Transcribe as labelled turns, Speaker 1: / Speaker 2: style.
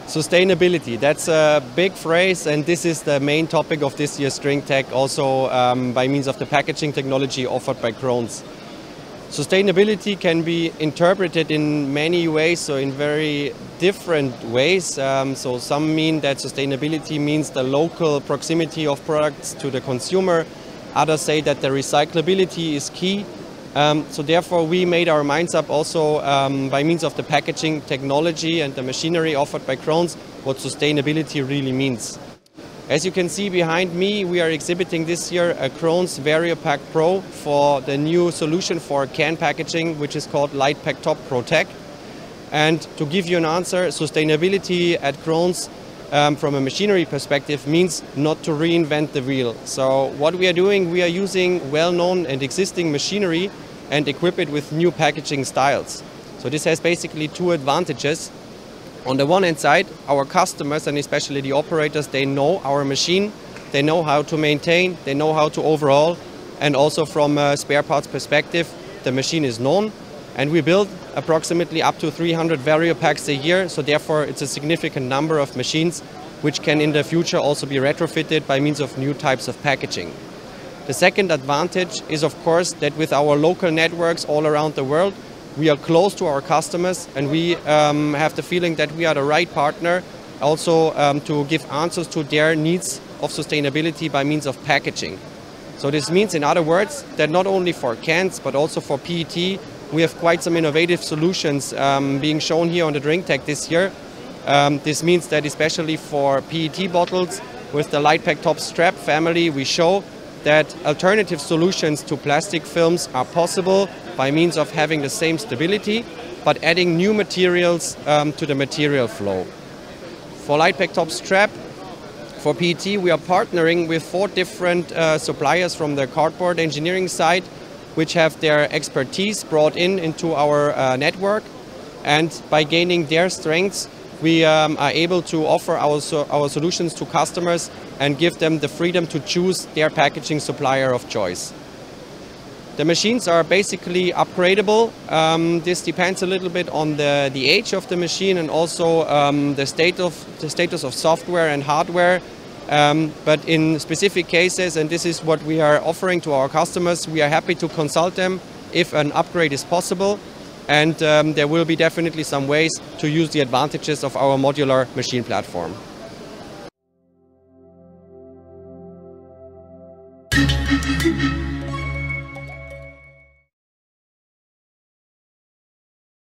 Speaker 1: Sustainability, that's a big phrase, and this is the main topic of this year's drinktec, also by means of the packaging technology offered by Krones. Sustainability can be interpreted in many ways, so in very different ways. So some mean that sustainability means the local proximity of products to the consumer. Others say that the recyclability is key. So therefore we made our minds up also by means of the packaging technology and the machinery offered by Krones what sustainability really means. As you can see behind me, we are exhibiting this year a Krones Variopac Pro for the new solution for can packaging, which is called LitePac Top Protect. And to give you an answer, sustainability at Krones from a machinery perspective means not to reinvent the wheel. So what we are doing, we are using well-known and existing machinery and equip it with new packaging styles. So this has basically two advantages. On the one hand side, our customers and especially the operators, they know our machine, they know how to maintain, they know how to overhaul, and also from a spare parts perspective, the machine is known. And we build approximately up to 300 Variopacs a year, so therefore it's a significant number of machines which can in the future also be retrofitted by means of new types of packaging. The second advantage is of course that with our local networks all around the world, we are close to our customers and we have the feeling that we are the right partner also to give answers to their needs of sustainability by means of packaging. So this means, in other words, that not only for cans but also for PET, we have quite some innovative solutions being shown here on the drinktec this year. This means that especially for PET bottles with the LitePac Top Strap family, we show that alternative solutions to plastic films are possible by means of having the same stability, but adding new materials to the material flow. For LitePac Top Strap, for PET, we are partnering with 4 different suppliers from the cardboard engineering side, which have their expertise brought into our network. And by gaining their strengths, we are able to offer our solutions to customers and give them the freedom to choose their packaging supplier of choice. The machines are basically upgradable. This depends a little bit on the age of the machine and also the status of software and hardware. But in specific cases, and this is what we are offering to our customers, we are happy to consult them if an upgrade is possible. And there will be definitely some ways to use the advantages of our modular machine platform.